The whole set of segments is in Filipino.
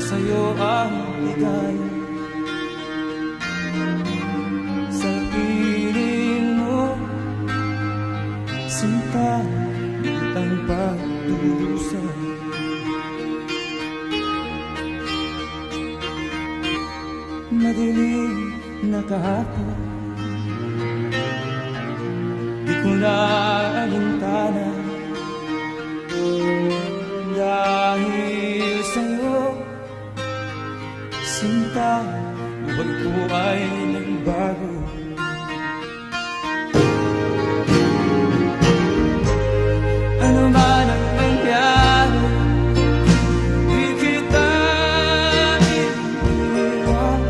sa'yo ang ligaya. Sa piling mo, sinta, ang pagdurusa. Madilim na kahapon, di ko na alintana. Dahil sa'yo, sinta, buhay ko ay nagbago. Ano man ang nangyari, di kita iiwan.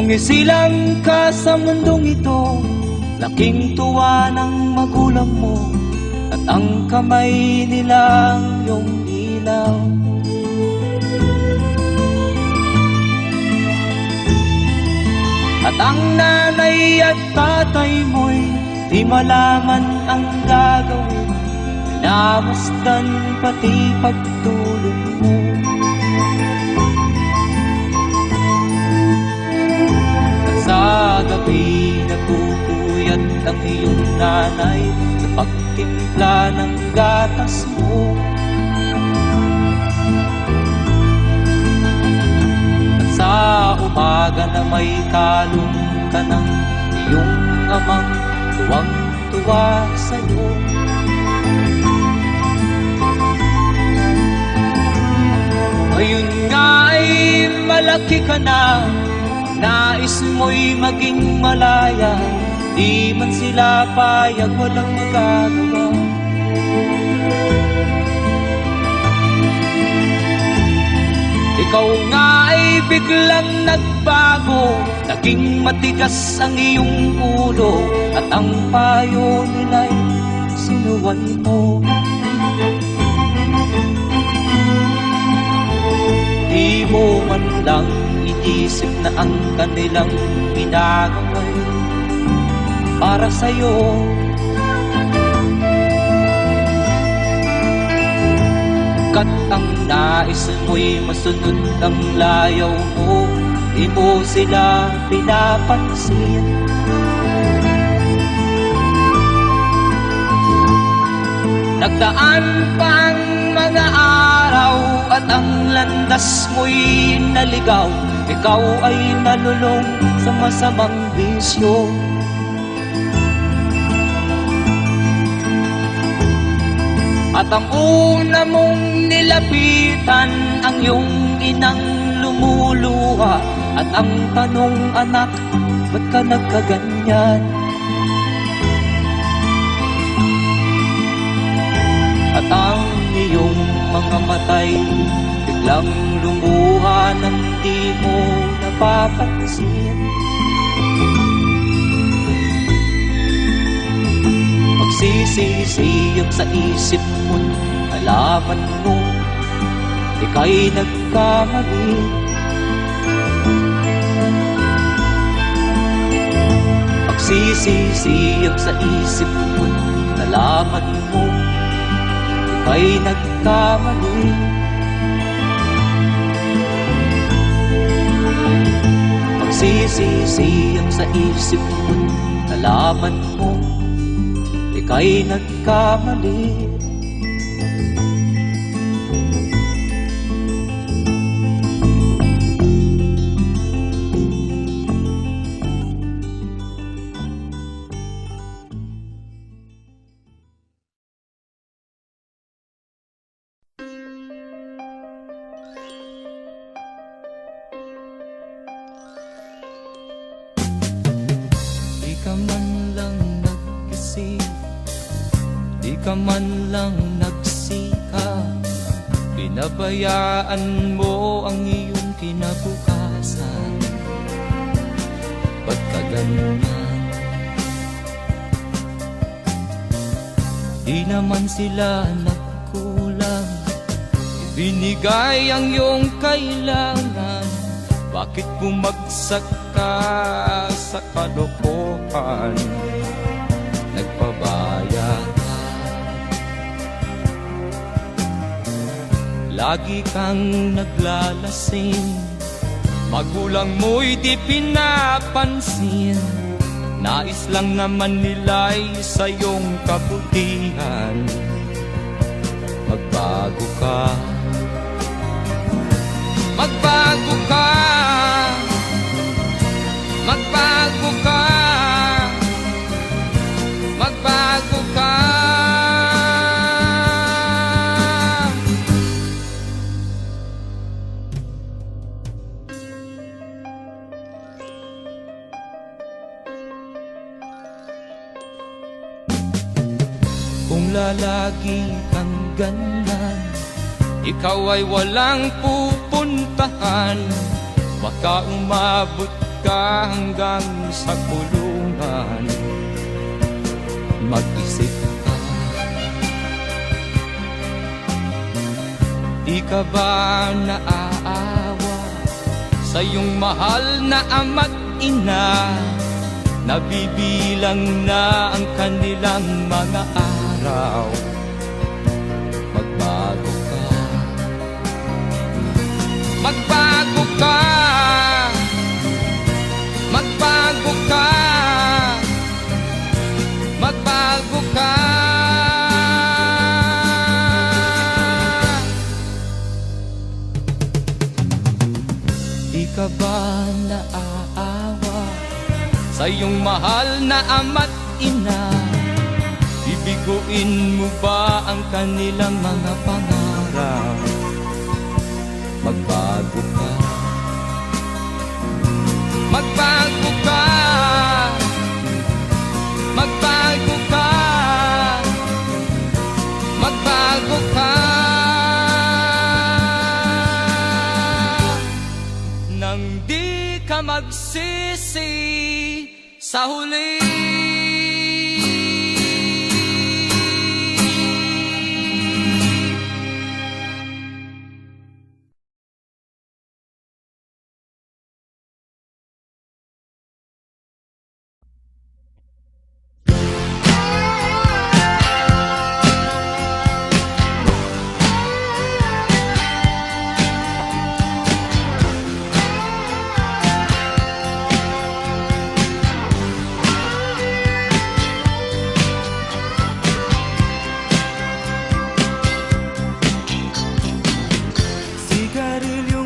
Nung isilang ka sa mundong ito, laking tuwa ng magulang mo, at ang kamay nilang iyong ilaw. At ang nanay at tatay mo'y di malaman ang gagawin, pinamasdan pati pagtulog mo. At sa gabi nagpupuyat ang iyong nanay sa pagtimpla ng gatas mo. At sa umaga na may kalong ka ng iyong amang tuwang-tuwa sa'yo. Ngayon nga ay malaki ka na, nais mo'y maging malaya, di man sila payag, walang magagawa. Ikaw nga ay biglang nagbago, naging matigas ang iyong ulo, at ang payo nila'y sinuwan mo. Di mo man lang iisip na ang kanilang ginagawa'y para sa'yo. Kat ang nais mo'y masunod ang layaw mo, di mo sila pinapansin. Nagdaan pa ang mga araw at ang landas mo'y naligaw, ikaw ay nalulong sa masamang bisyo. At ang una mong nilapitan ang iyong inang lumuluha, at ang tanong, anak, ba't ka nagkaganyan? At ang iyong mga matay biglang lumuha nang di mo napapansin. Magsisisiyag sa isip mo, alaman mo, ika'y nagkamali. Magsisisiyag sa isip mo, alaman mo, ika'y nagkamali. Magsisisiyag sa isip mo, alaman mo, ika'y nagkamali. Di ka man lang nag-isip, di ka man lang nagsika, pinabayaan mo ang iyong kinabukasan. Ba't ka ganyan? Di naman sila nagkulang, ibinigay ang iyong kailangan. Bakit bumagsak ka sa kalokohan? Nagpabaya ka, lagi kang naglalasing, magulang mo'y di pinapansin. Nais lang naman nila'y sa iyong kabutihan. Magbago ka, magbago ka, magbago ka, magbago ka. Kung lalagi kang ganyan, ikaw ay walang pupuntahan. Baka umabot ka hanggang sa kulungan, mag-isip ka. Di ka ba naaawa sa iyong mahal na ama't ina? Nabibilang na ang kanilang mga araw. Magbago ka, magbago ka, magbago ka, magbago ka. Di ka ba naaawa sa iyong mahal na ama't ina? Bibiguin mo ba ang kanilang mga pangarap? Magbago ka, magbago ka, magbago ka, magbago ka. Nang di ka magsisi sa huli. Sigarilyo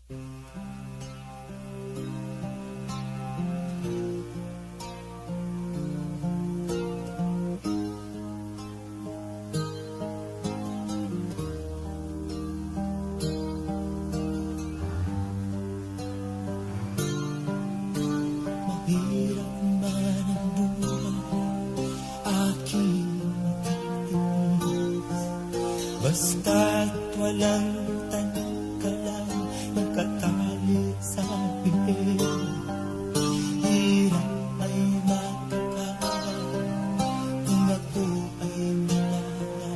Mahirap man ang buhay, aking matitiis. Basta't walang tanong ka lang, magkatali sa bibig. Hirap ay makakaan, kung ako ay malaya.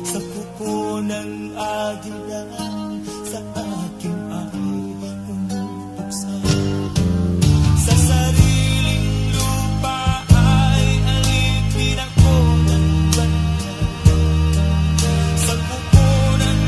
Sa kuko ng agila, sa aking ay pumutuksa. Sa sariling lupa ay alipin ako ng banal. Sa kuko ng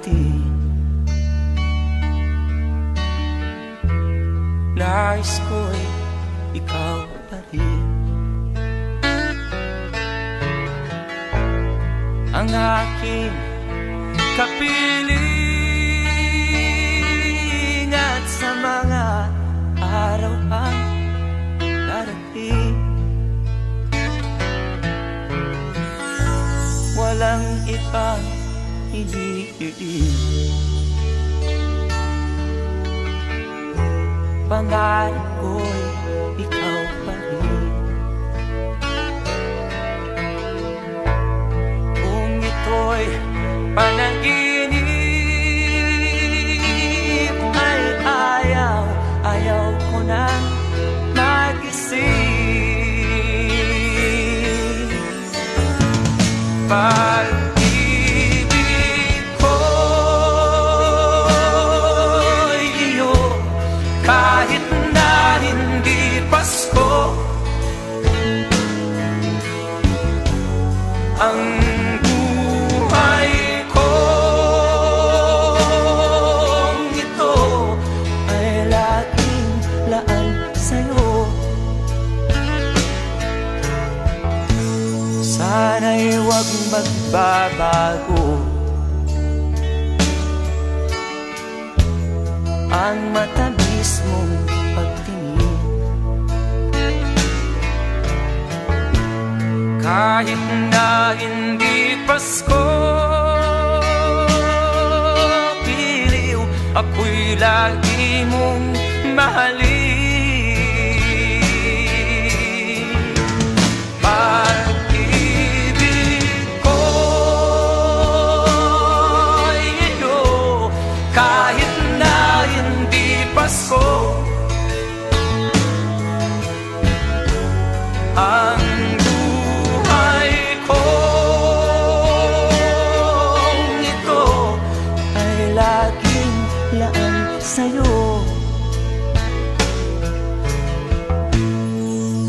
darating. Nais ko'y ikaw pa rin ang aking kapiling at sa mga araw ang darating. Walang ibang hinihiling, pangarap ko'y ikaw pa rin. Kung ito'y panaginip ay ayaw ko nang magising. Pag-ibig ko'y iyo kahit na hindi Pasko. Ang buhay kong ito ay laging laan sa'yo. Sana'y huwag magbabago ang matamis mong pagtingin. Kahit na hindi Pasko, piliw ako'y lagi mong mahalin. Pag-ibig ko'y iyo kahit na hindi Pasko. Ang buhay kong ito ay laging laan sa'yo.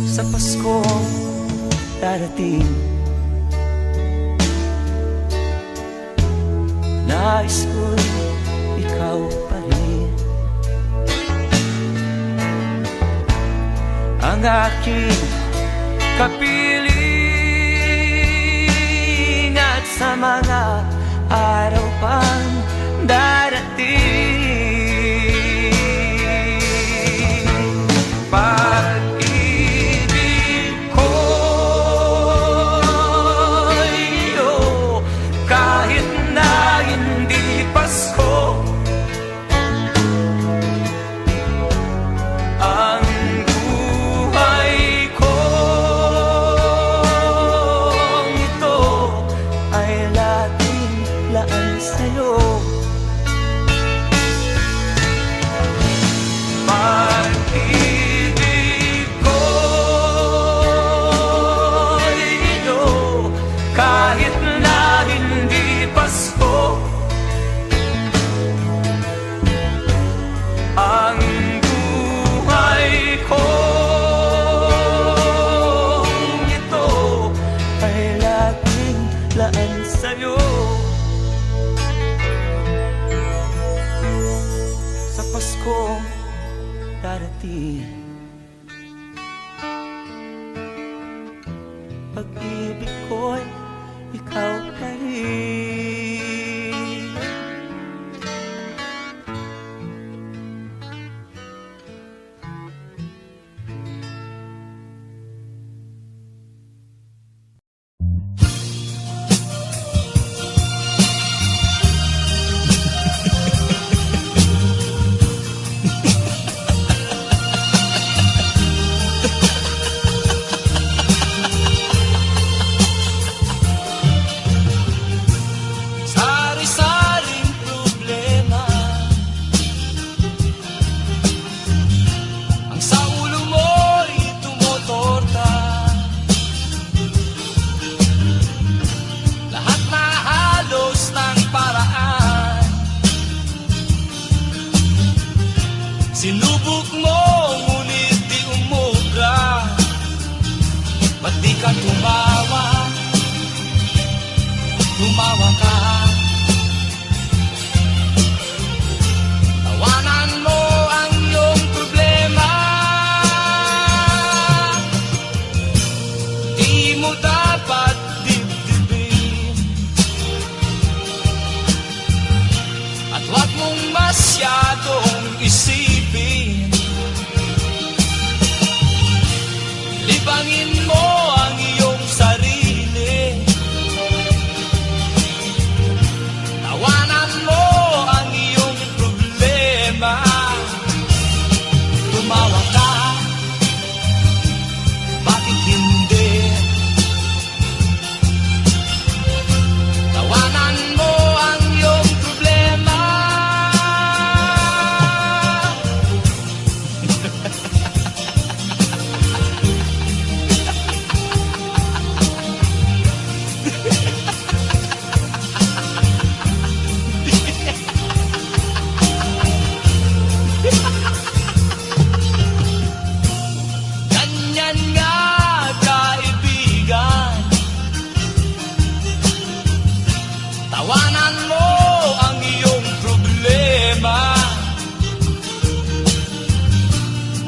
Sa Paskong darating, nais ko'y ikaw pa rin ang aking kapiling at sa mga araw pang darating. Pag-ibig ko'y iyo kahit na hindi Pasko. Ang buhay kong ito ay laging laan sa'yo. Pag-ibig ko'y iyo kahit na hindi Pasko. Ang buhay kong ito ay laging laan sa'yo. Sa Paskong darating, pag-ibig ko'y ikaw pa rin. Sinubok mo, ngunit di umubra. Ba't di ka tumawa? Tumawa ka.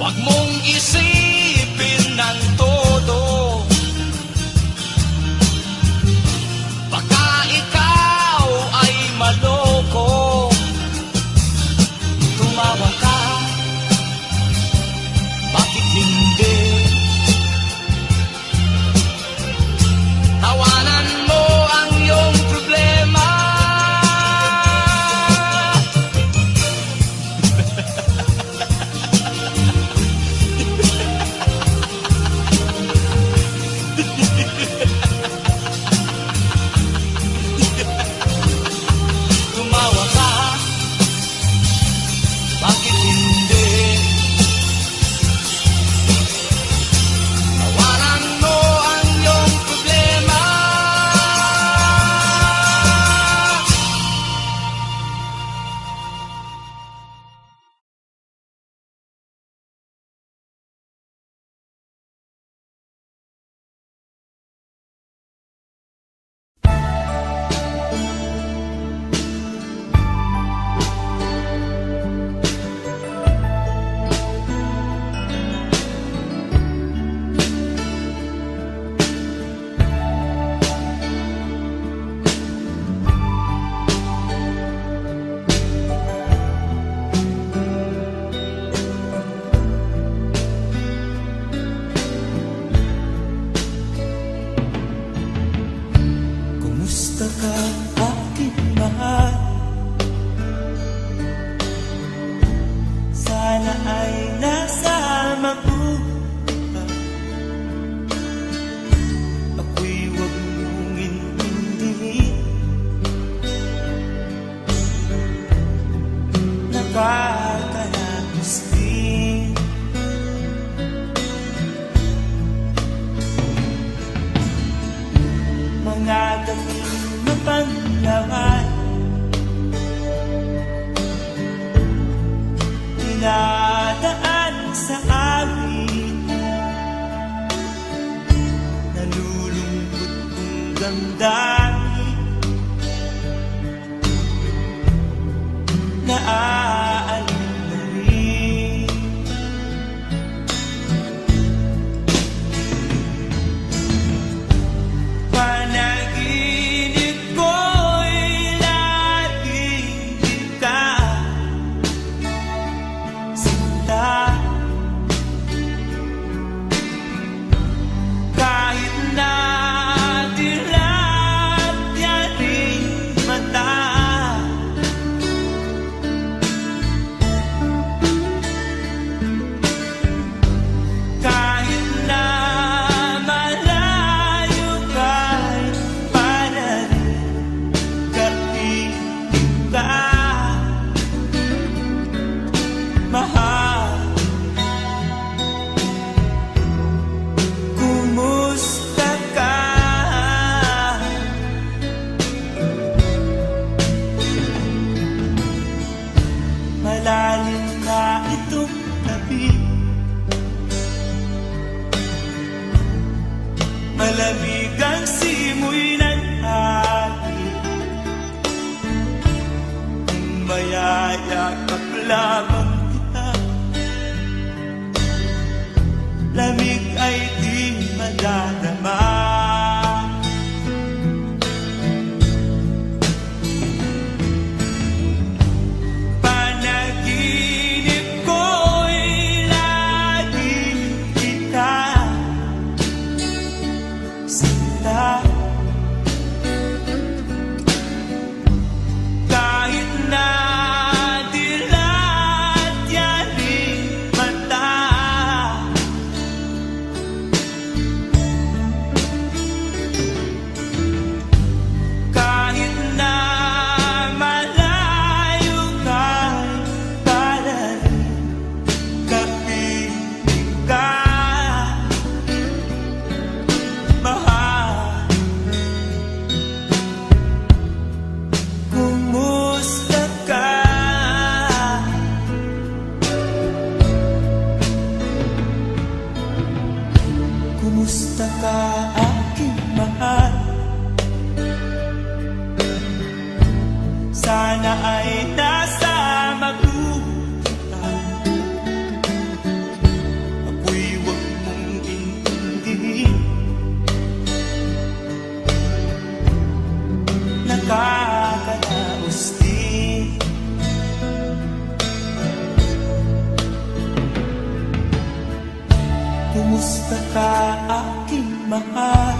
Huwag mong isipin ng todo, baka ikaw ay maloko. Tumawa ka, bakit hindi? Tawanan mo ang iyong problema. Tumawa ka, bakit hindi? Tawanan mo ang iyong problema. Kumusta ka, aking mahal? Sana ay nasa mabuti ka. Ako'y huwag mong intindihin. Nakakaraos din. Mga gabing mapanglawan, dinadaan sa amin. Nalulungkot kong damdamin, naaalala na rin. Panaginip ko'y laging ikaw, sinta. Kahit na dilat yaring mata, kahit na malayo ka'y panarin, kapiling ka, mahal. Kumusta ka? Malalim na itong tabi, malamig ang simoy ng hangin. Kung mayayakap lamang kita, lamig ay di madadama. Panaginip ko'y laging kita, sinta. Kahit na dilat yaring mata, kahit na malayo ka'y panarin, kapiling ka, mahal. Kumusta ka? Kumusta ka, aking mahal? Sana ay nasa mabuti ka. kumusta ka aking mahal?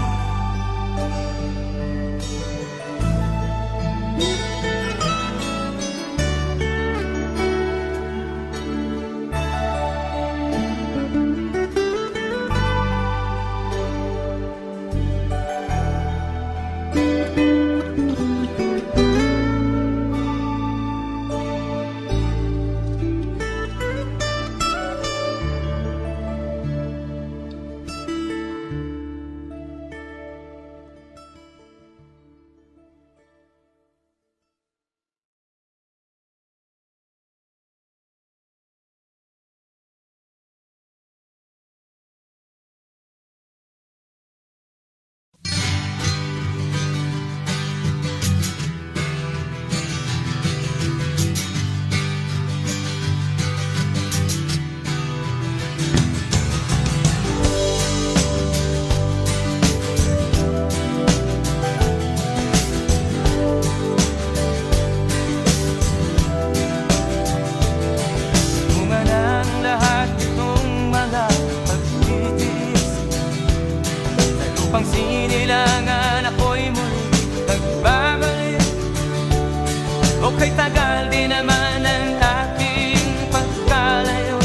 Okay, tagal din naman ang aking pagkalayo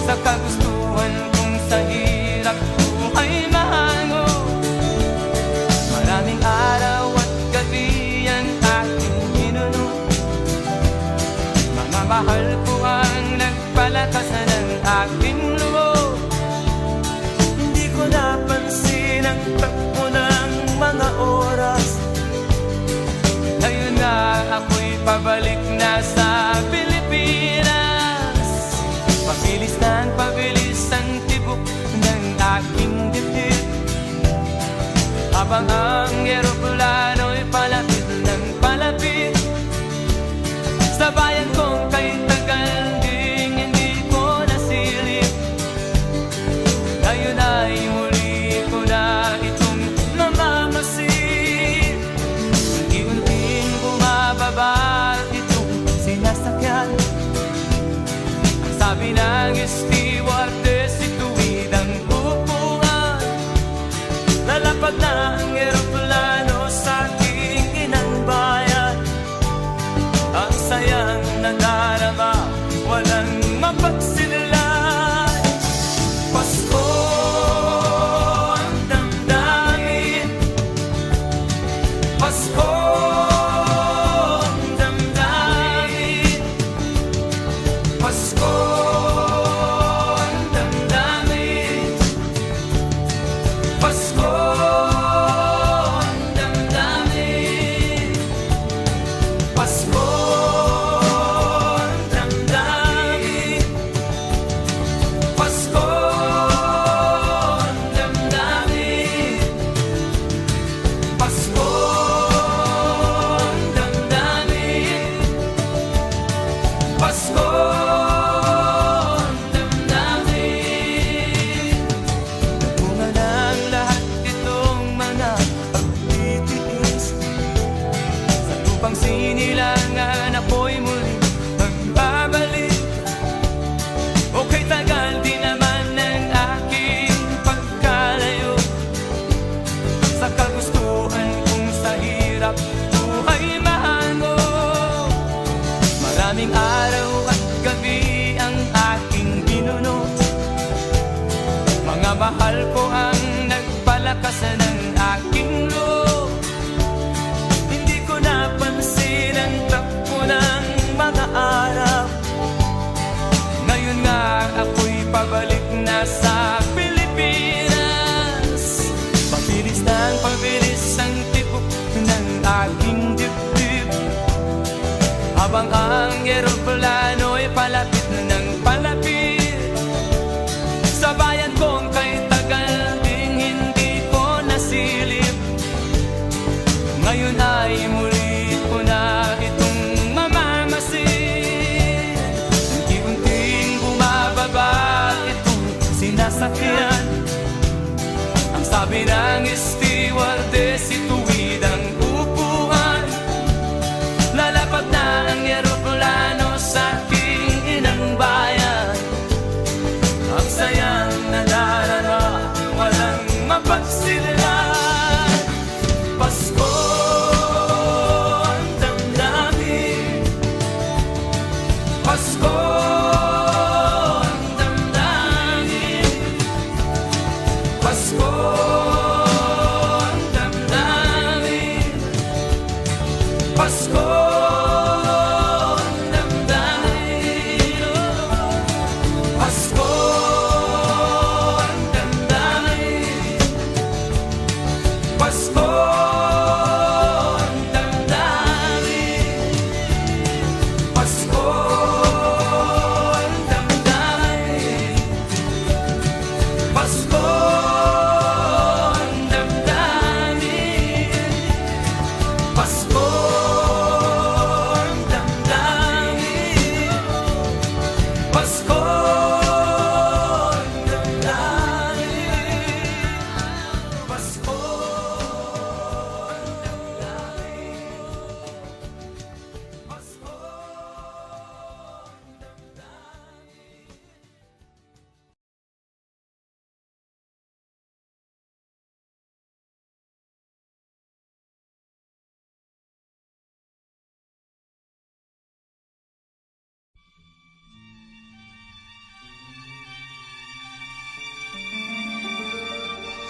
sa kagustuhan kong sa hirap buhay mahango. Maraming araw at gabi ang aking ginuno. Mga mahal ko ang nagpalakasan ng aking loob. Hindi ko napansin ang takbo ng mga oras. Ngayon na ako'y pabalik na sa Pilipinas. Pabilis ang tibok ng aking dibdib, habang ang eroplano'y palapit ng palapit sa bayan kong kay tagal ding hindi ko nasilip. Ngayon ay muli ko na itong namamasid. Unti-unting bumababa itong sinasakyan. Ang sabi ng stewardess, ituwid ang upuan. Lalapad na ang eroplano sa aking inang bayan. Ang sayang nadarama, walang mapagsinlan. Pasko ang damdamin, Pasko ang damdamin, Pasko ang damdamin, Pasko ang damdamin, Pasko ang damdamin, Pasko ang damdamin, Pasko ang damdamin, Pasko ang damdamin. Bunga ng lahat itong mga pagtitiis, sa lupang sinilangan ako'y muli magbabalik. Okay, tagal din naman ng aking pagkalayo sa kagustuhan kong sa hirap buhay mahango. Maraming araw at gabi ang aking binuno. Mga mahal ko ang nagpalakasan ng aking loob. Hindi ko napansin ang takbo ng mga araw. Ngayon nga ako'y pabalik na sa Pilipinas. Pabilis ang tibok ng aking dibdib, habang ang eroplano'y palapit ng palapit sa bayan kong kay tagal ding hindi ko nasilip. Ngayon ay muli ko na itong mamamasid. Unti-unting bumababa itong sinasakyan. Ang sabi ng stewardess, ituwid ang upuan. Lalapad na ang eroplano sa aking inang bayan. Ang sayang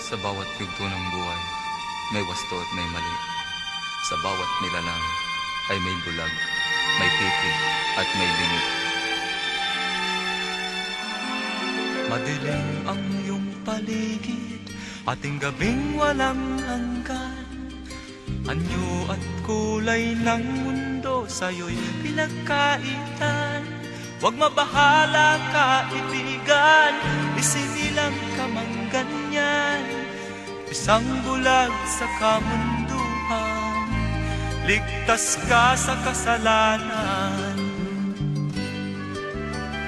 Sa bawat yugto ng buhay, may wasto at may mali. Sa bawat nilalang ay may bulag, may titig at may bingi. Madilim ang iyong paligid, ating gabing walang hanggan. Anyo at kulay ng mundo sa'yo'y pinagkaitan. Huwag mabahala kaibigan, isinilang ka mang ganyan. Isang bulag sa kamunduhan, ligtas ka sa kasalanan.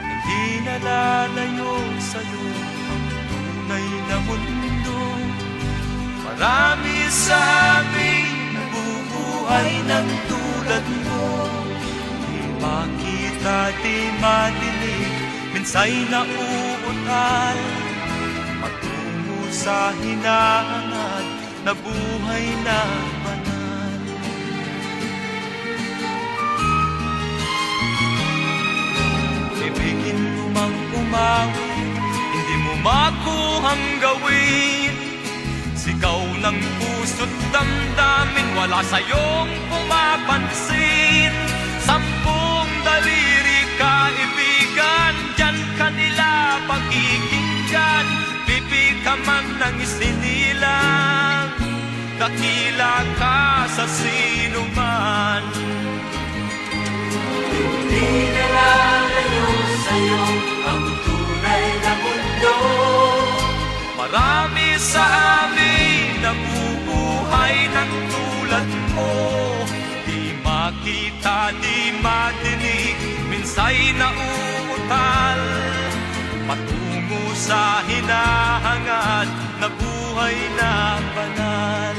Hindi nalalayo sa'yo ang tunay na mundo. Marami sa amin nabubuhay ng tulad mo. Di makita, di madinig, minsay nauutal. Patungo sa hinahangat na buhay na banal. Ibigin mo mang umawit, hindi mo makuhang gawin. Sigaw ng puso't damdamin, wala sa'yong pumapansin. Sampung daliri kaibigan, diyan kanila pagkikinggan. Bibig ka man ng isinilang, dakila ka sa sinuman. Hindi nalalayo sa'yo ang tunay na mundo. Marami sa amin nabubuhay ng tulad mo. Di makita, di madinig, minsay nauutal. Patungo sa hinahangad na buhay na banal.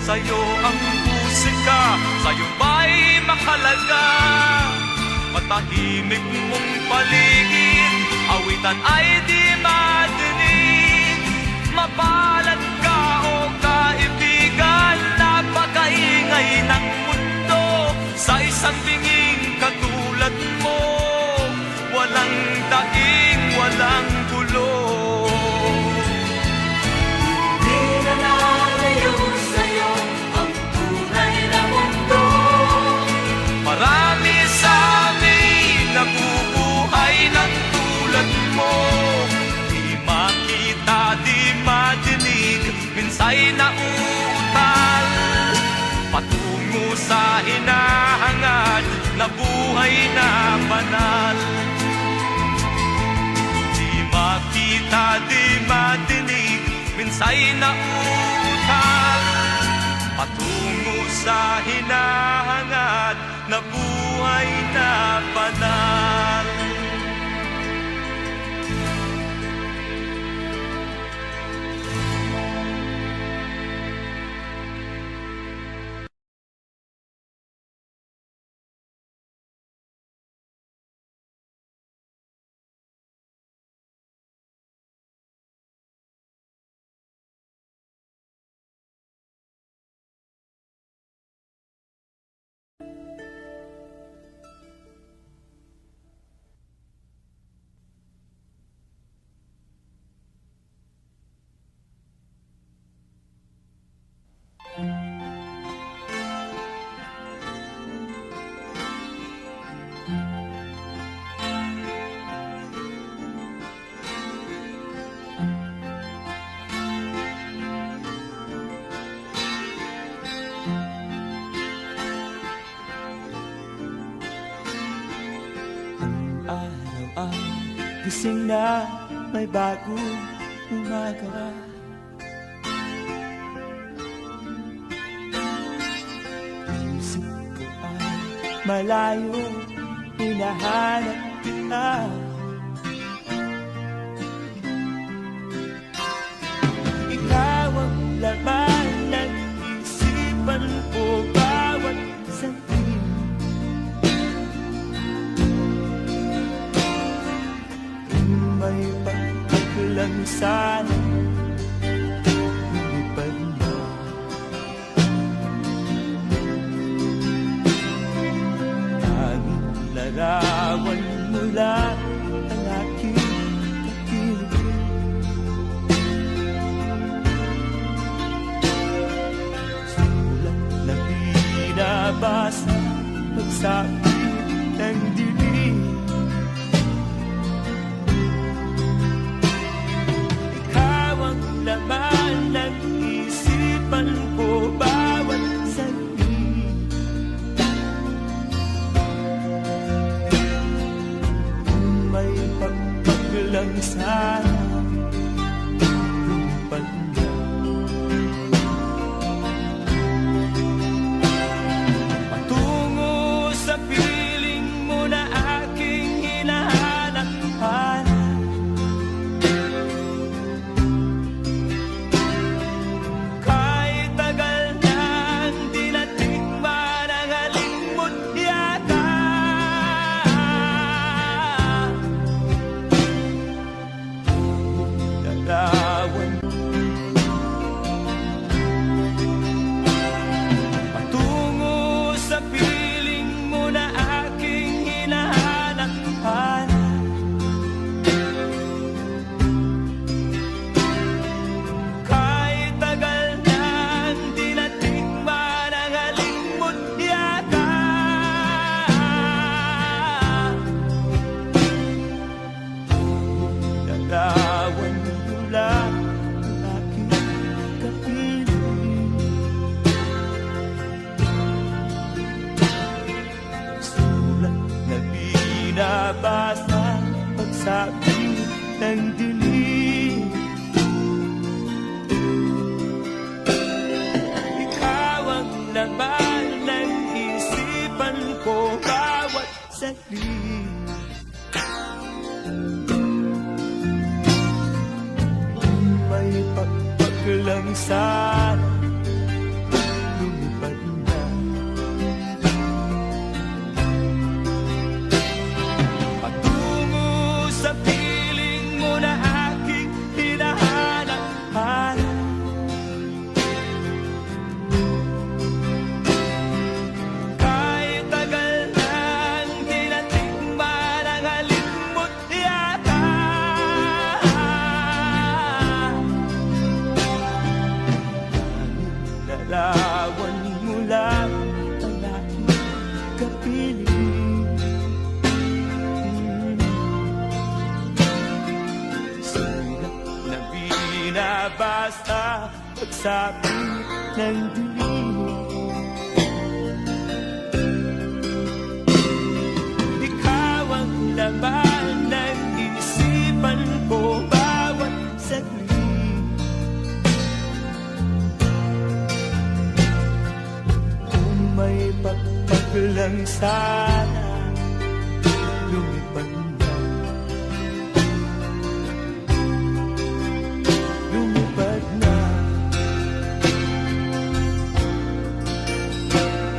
Sa'yo ang musika, sa'yo ba'y mahalaga? Matahimik mong paligid, awitan ay di madinig. Mapalad ka o kaibigan, napakaingay ng mundo. Sa isang binging katulad mo, walang daing, walang gulo. Hindi na nalayo sa'yo ang tunay na mundo. Marami sa amin nabubuhay ng tulad mo. Di makita, di madinig, minsay nauutal. Patungo sa hinahangad na buhay na banal. Di makita, di madinig, minsay nauutal. Patungo sa hinahangad na buhay na banal. Araw ang gising na may bagong umaga. Isip ko ay malayo, hinahanap kita. Ikaw ang laman ng isipan ko bawat santi. May sana lumipad na. Tanging larawan mo lang ang aking kapiling. Sulat na binabasa pagsabi ng dilim. Ikaw ang laman ng isipan ko bawat saglit. Kung may pagpaglang sana lumipad na. Patungo sa piling mo na aking hinahanap-hanap. Kahit tagal nang di natikman ang halimot yata. Larawan patungo sa piling mo na aking hinahanap-hanap. Kahit tagal nang di natikman ang halimot yata. Larawan mo lang ang aking kapiling. Sulat na binabasa pagsabi ng dilim. Ikaw ang laman ng isipan ko bawat saglit. May pagpaglang sana lumipad na. Patungo sa piling mo na aking hinahanap-hanap. Kahit tagal nang di natikman ang halimot yata. Larawan mo lang ang aking kapiling. Sulat na binabasa pagsabi ng dilim. Ikaw ang laman ng isipan ko bawat saglit. Kung may pagpaglang sana lumipad na. Lumipad na.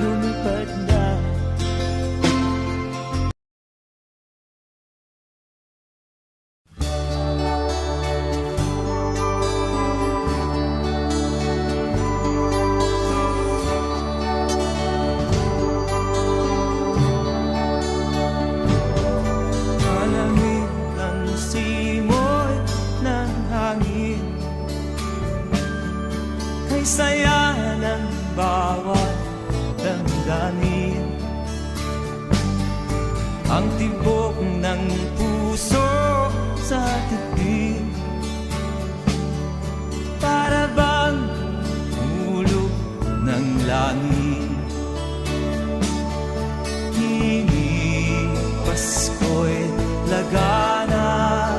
Lumipad na. Malamig ang simoy ng hangin, kay saya ng bawat damdamin. Ang tibok ng puso sa dibdib, para bang hulog ng langit. Hini Pasko'y lagana,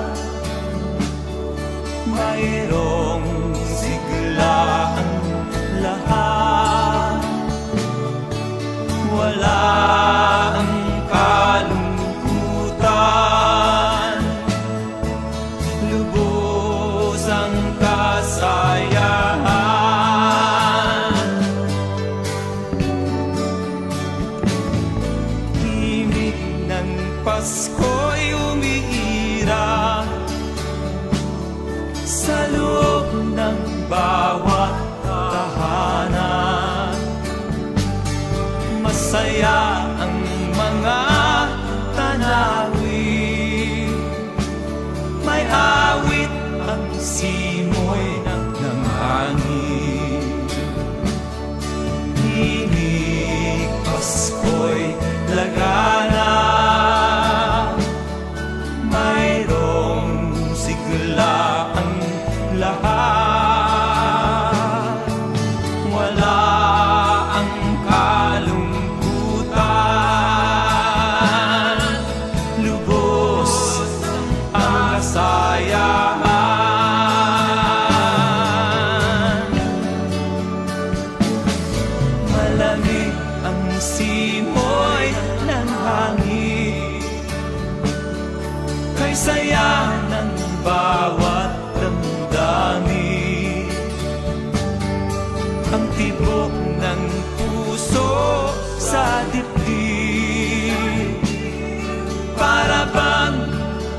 mayroong sigla ang lahat. Wala ang kalungkutan, lubos ang kasayahan. Himig ng Pasko'y umiira bawat tahanan. Masaya ang mga tanawin, may awit ang simoy ng hangin. Himig Pasko'y lagana, mayroong sigla ang lahat. Wala ang kalungkutan, lubos ang kasayahan. Malamig ang simoy ng hangin, kay saya ng bawat damdamin. Ang tibok ng puso sa dibdib, para bang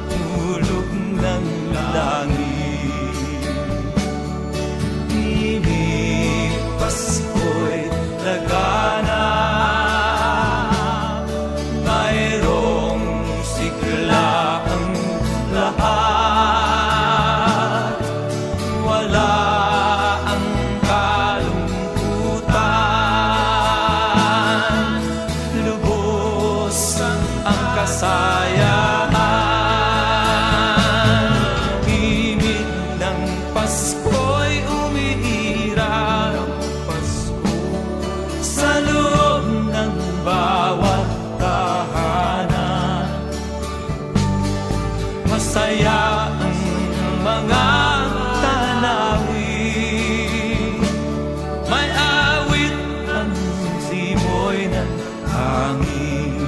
hulog ng langit. Himig Pasko'y lagana, mayroong sigla ang lahat. Wala ang kalungkutan, lubos ang kasayahan. Himig ng Pasko'y umiirap sa loob ng bawat tahanan. Masaya ang mga tanawin, may awit ang simoy ng hangin.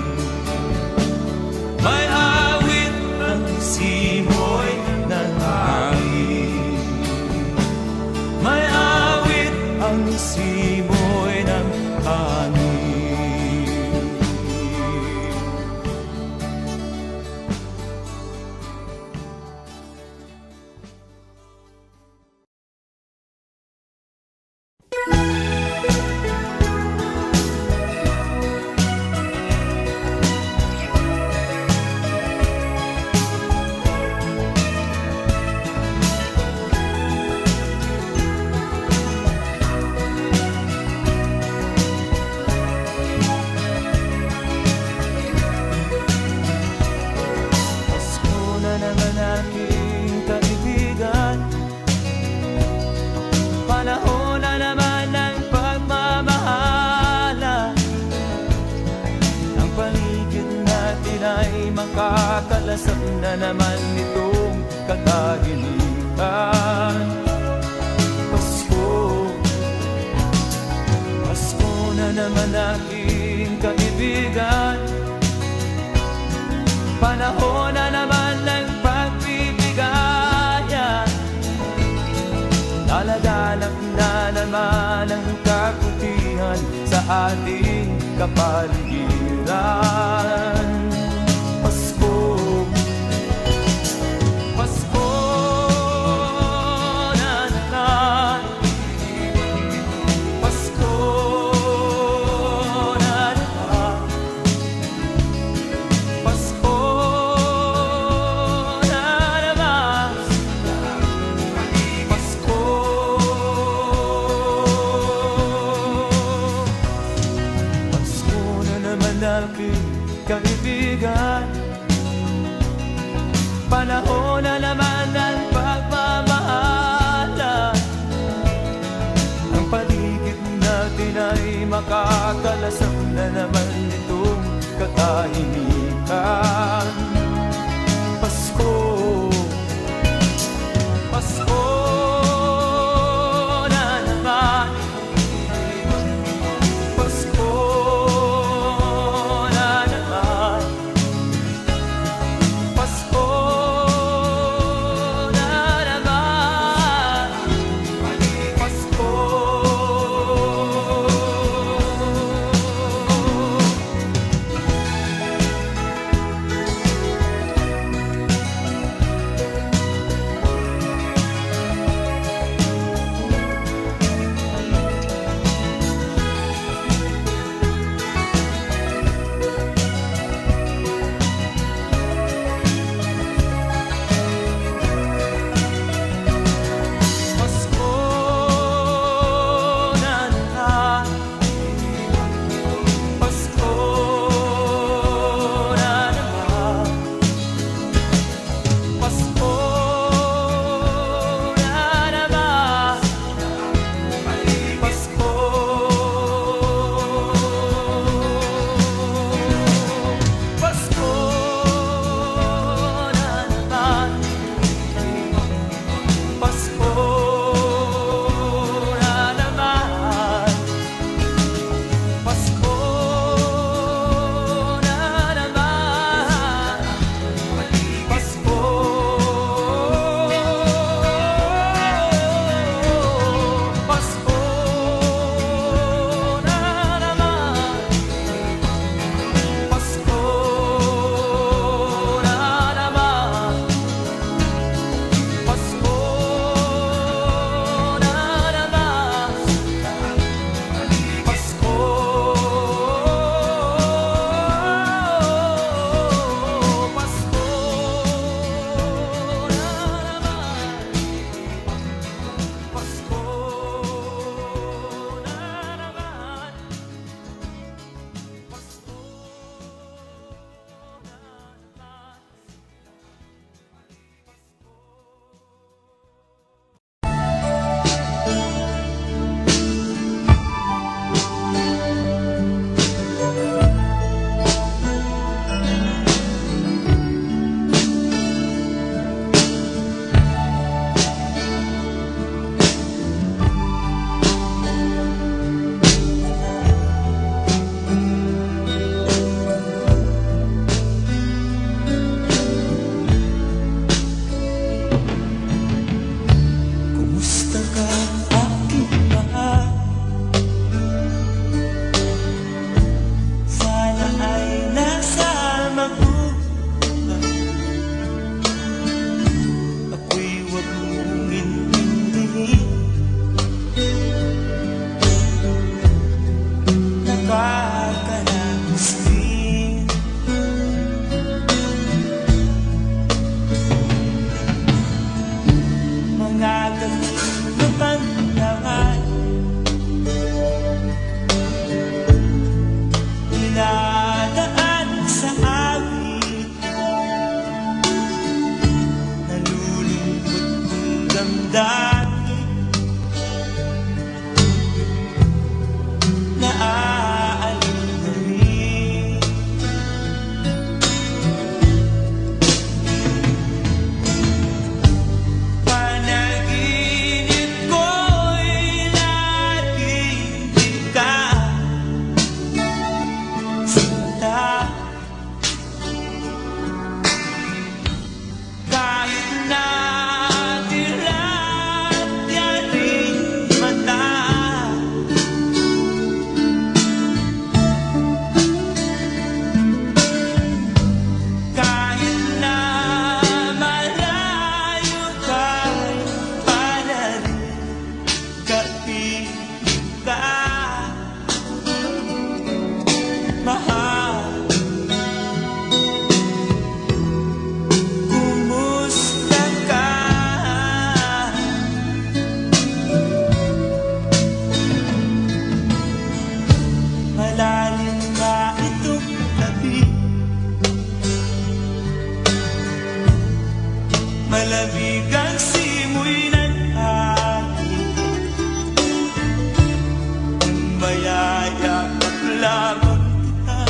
May awit ang simoy ng hangin. May awit ang simoy ng hangin. Makakalasap na naman itong katahimikan. Pasko, Pasko na naman aking kaibigan. Panahon na naman ng pagbibigayan. Dalagalak na naman ang kabutihan sa ating kapaligiran. Kaibigan, Malamig ang simoy ng hangin, mayayakap lamang kita.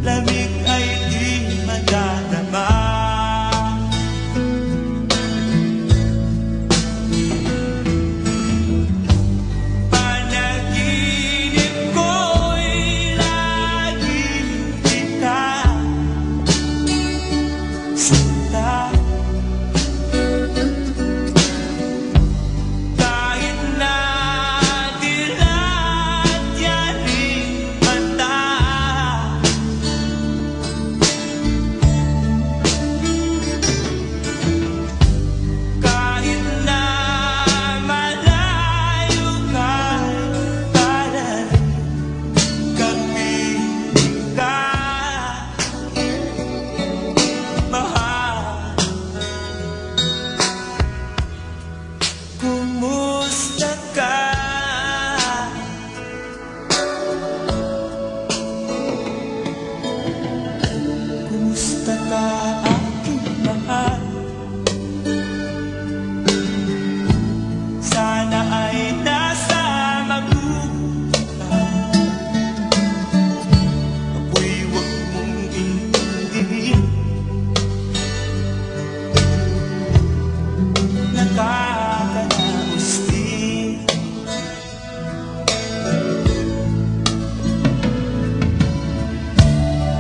Lamig ay di madarama. Panaginip ko'y laging kita sinta. Kahit na dilat yaring mata, kahit na malayo ka'y parating, kapiling ka, mahal. Kumusta ka? Kumusta ka, aking mahal? Sana ay nasa mabuti ka. Ako'y huwag mong intindihin. Nakakaraos din.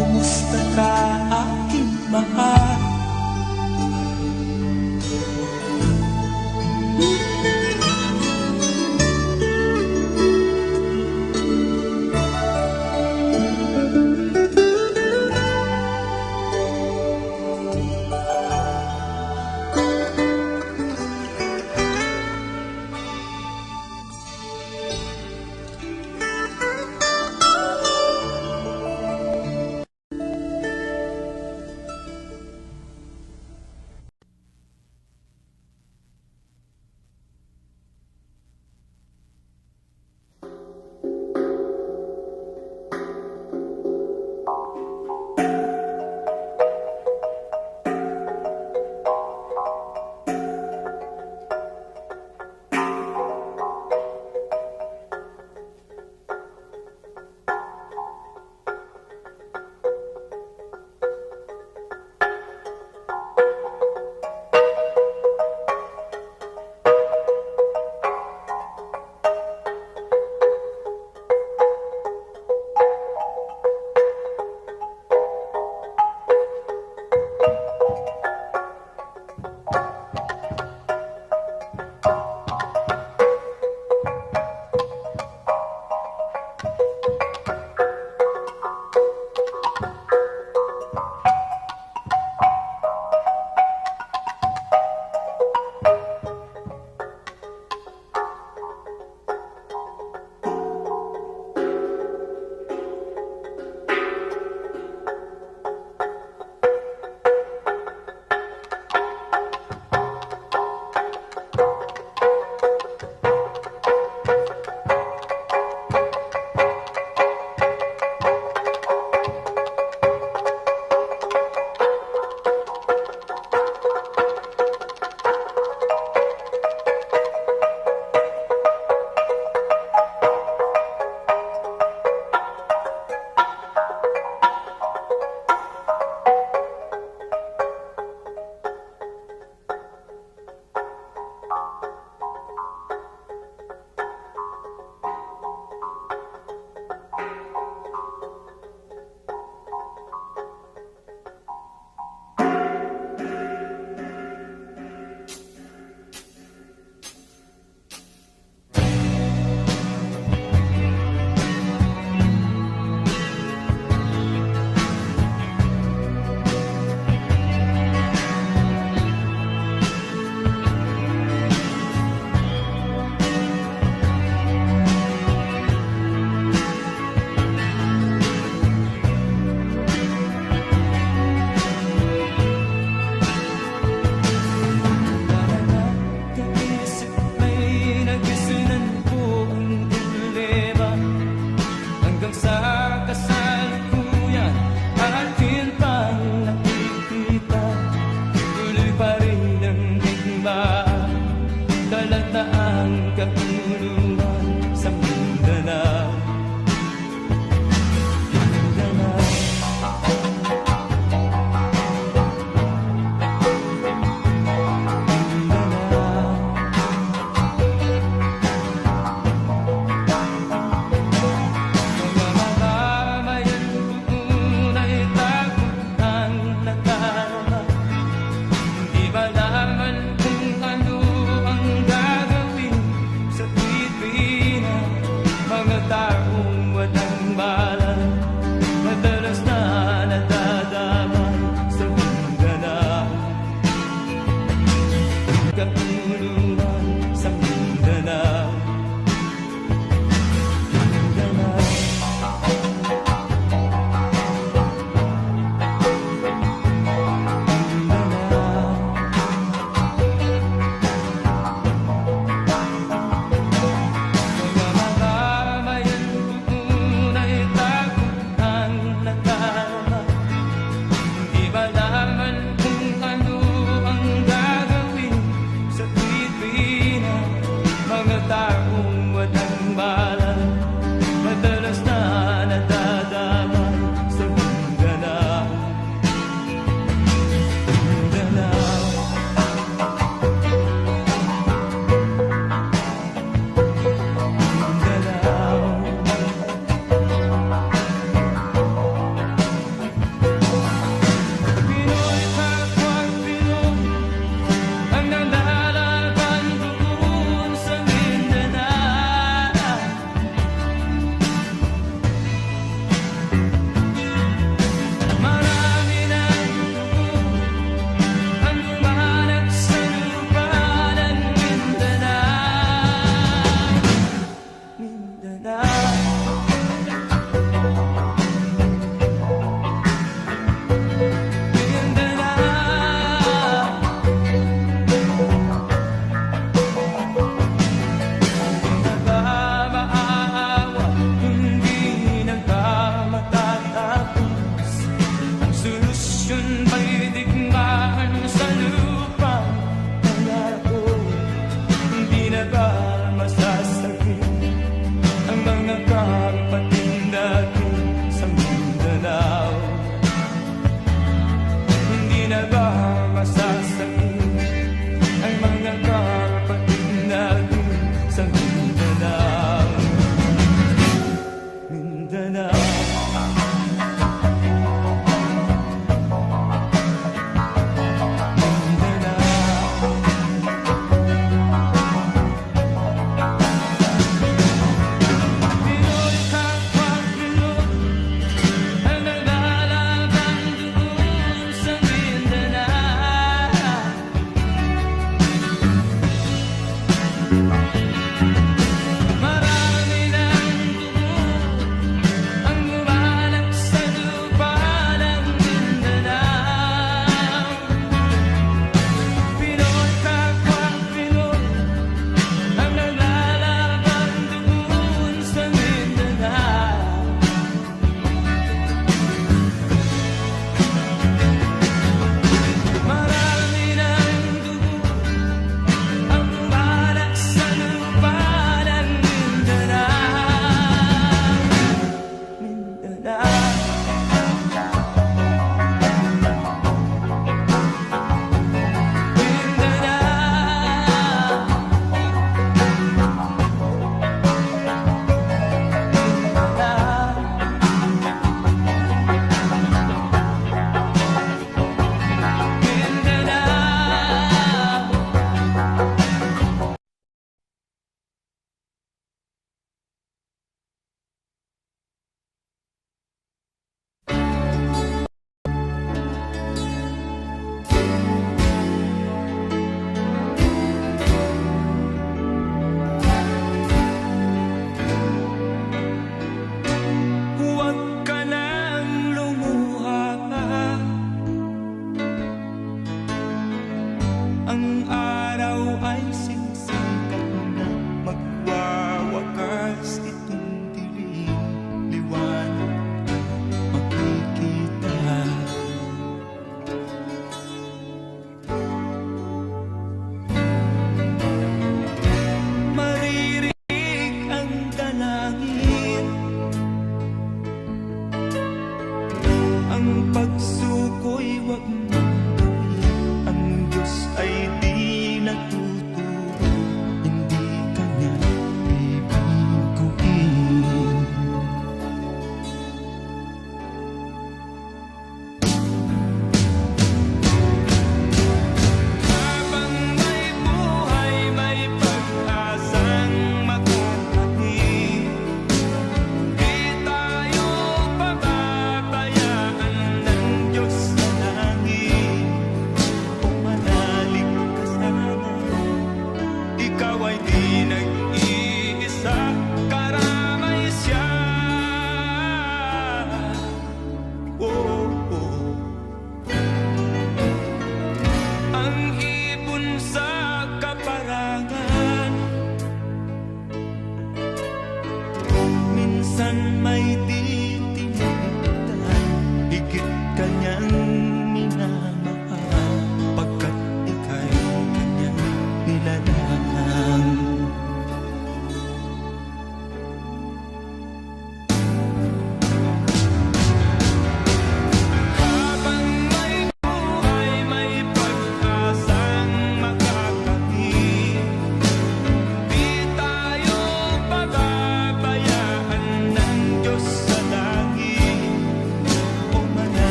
Kumusta ka, aking mahal?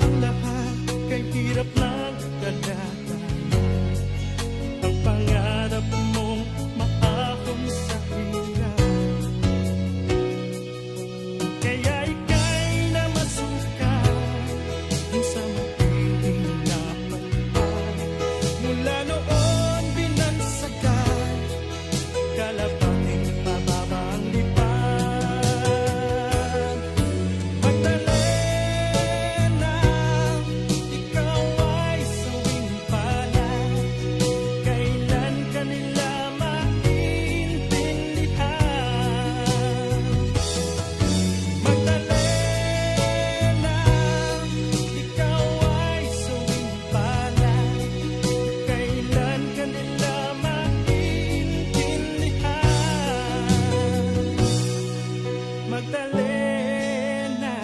Ang lahat kay hirap ng kalagayan. Ang pangarap mong maahon sa hirap, kaya ika'y namasukan sa mahihirapan pa. Mula noon binansagan, kalapating pababa ang lipad. Magdalena, ikaw ay sawing palad. Kailan ka nila maintindihan? Magdalena, ikaw ay sawing palad. Kailan ka nila maintindihan? Magdalena,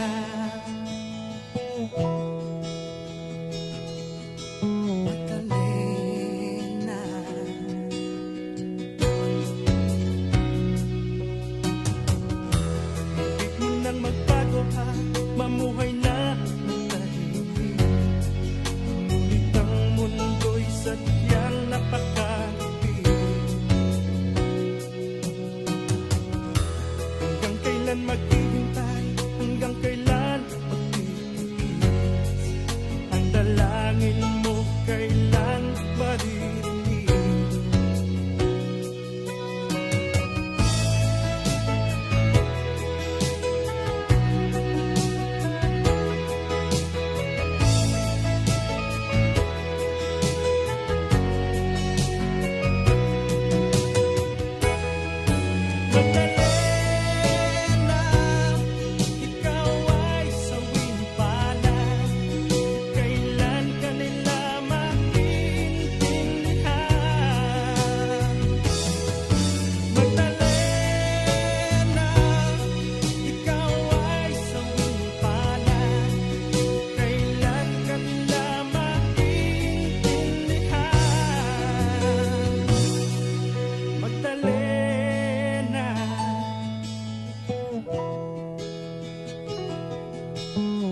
Magdalena. Ibig mo nang magbago ha, mamuhay na ng tahimik. Ngunit ang mundo'y sadyang napakalupit. Hanggang kailan maghihintay? Hanggang kailan magtitiis? Ang dalangin mo kailan maririnig? Magdalena, ikaw ay sawing palad. Kailan ka nila maintindihan? Magdalena, ikaw ay sawing palad. Kailan ka nila maintindihan? Magdalena,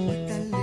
Magdalena.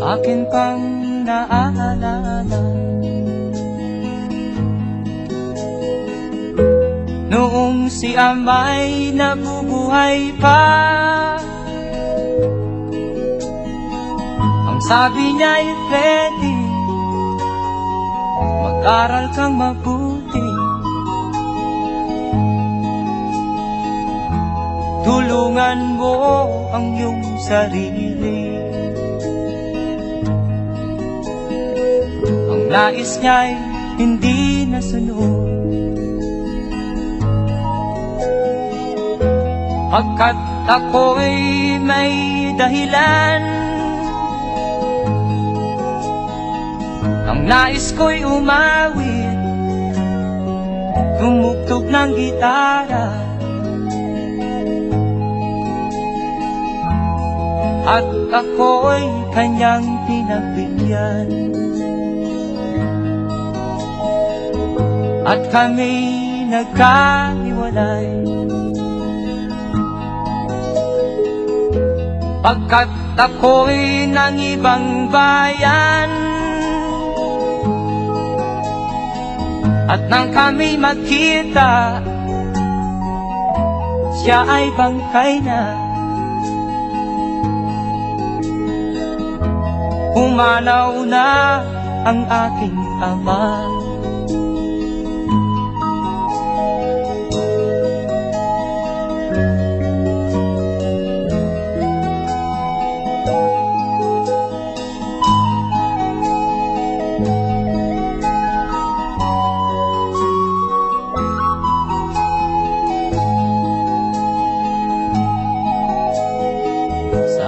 Akin pang naaalala noong si Amay nabubuhay pa. Ang sabi niya'y Freddy, mag-aral kang mabuti, tulungan mo ang iyong sarili. Ang nais niya'y hindi nasunod, pagkat ako'y may dahilan. Ang nais ko'y umawit, tumugtog ng gitara, at ako'y kanyang pinagbigyan. At kami nagkahiwalay, pagkat ako'y ng ibang bayan. At nang kami magkita, siya ay bangkay na. Pumanaw na ang aking ama.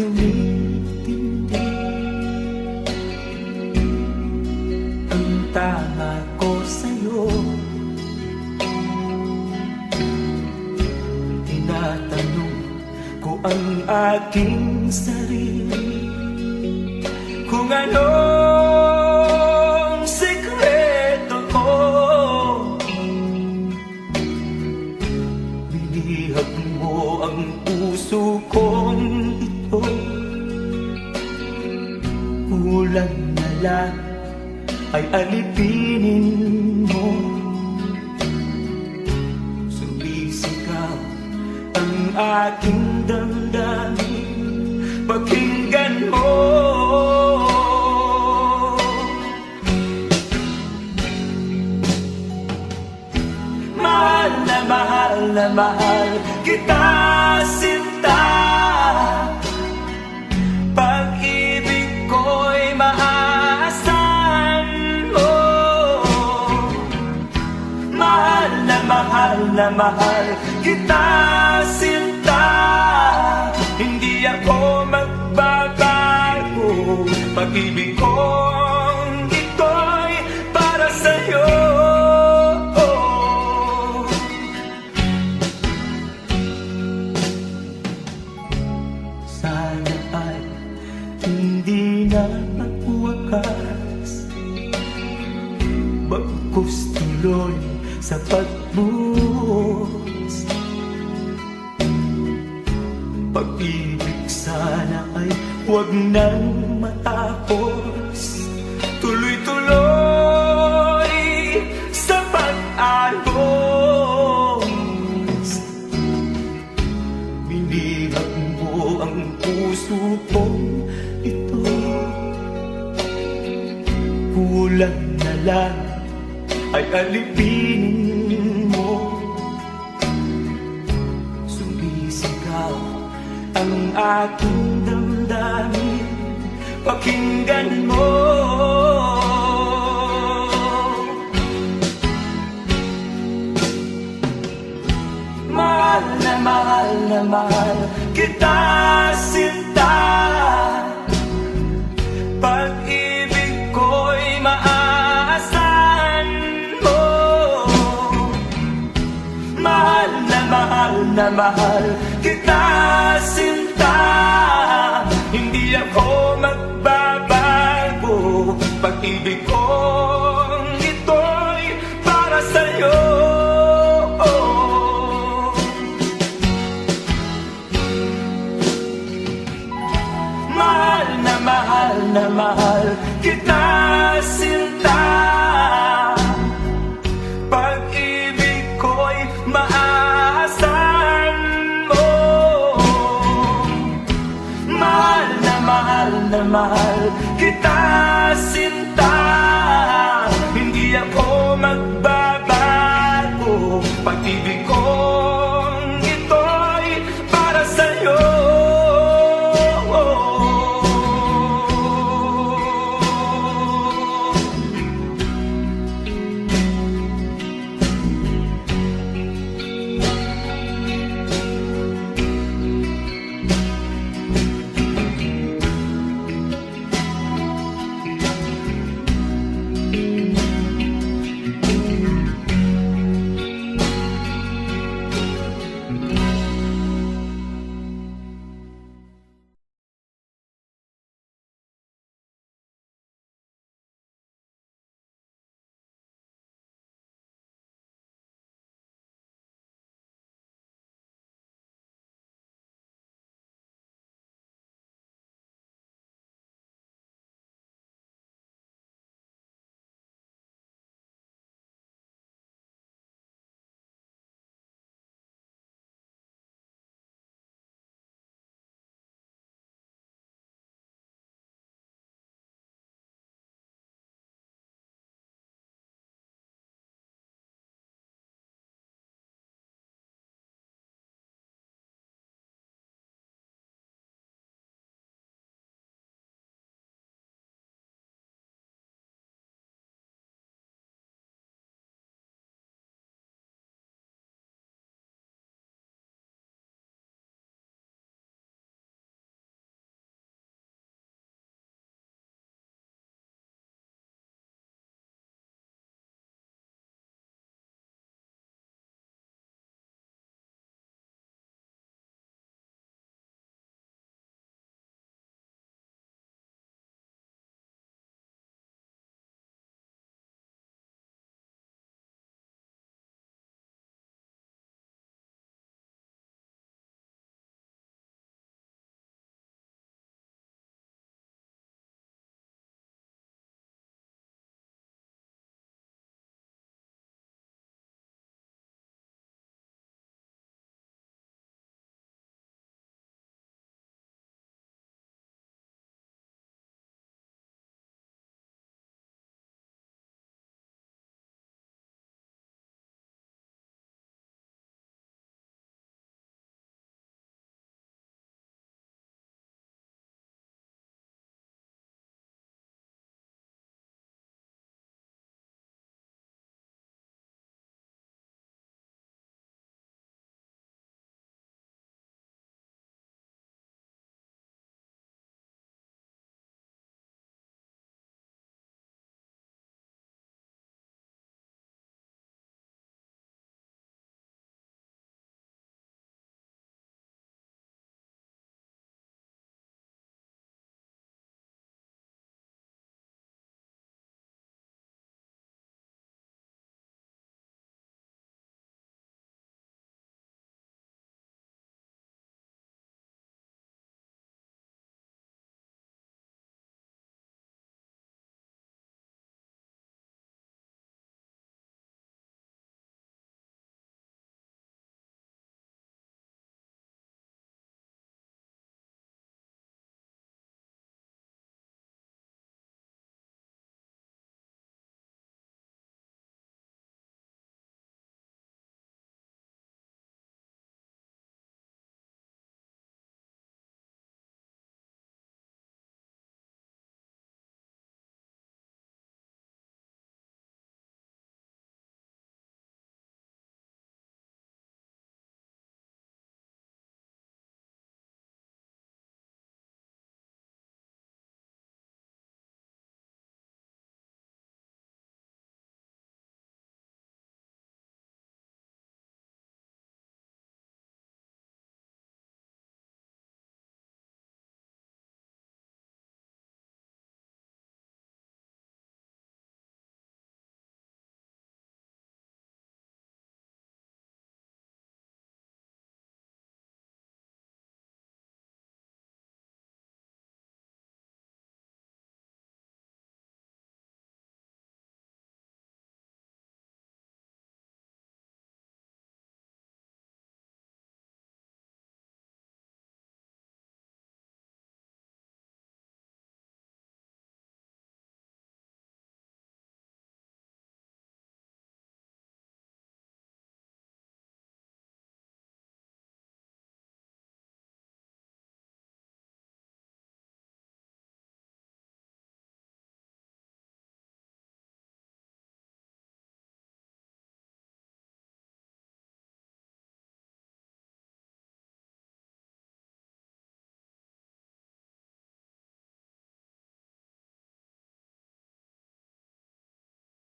tumitindi. Ang tama ko sa'yo, tinatanong ko ang aking sarili kung anong sikreto ko. Binihag mo ang puso kong ito, kulang na lang ay alipinin mo. Sumisigaw ang aking damdamin, pakinggan mo. Mahal na mahal kita, sinta. Pag-ibig ko'y maaasahan mo. Mahal na mahal kita, sinta. Hindi ako magbabago. Pag-ibig kong ito'y para sa'yo. Sana ay hindi na magwakas, bagkus tuloy sa pagbuhos. Pag-ibig sana ay huwag nang matapos, tuloy-tuloy sa pag-agos. Binihag mo ang puso kong ito, kulang na lang ay alipinin mo. Sumisigaw ang aking damdamin, pakinggan mo. Mahal na mahal kita, sinta. Pag-ibig ko'y maaasahan mo. Mahal na mahal kita, sinta. Hindi ako magbabago. Pag-ibig kong ito'y para sa'yo. Mahal na mahal kita, sinta. Pag-ibig ko'y maaasahan mo. Mahal na mahal kita, sinta. Hindi ako magbabago. Pag-ibig ko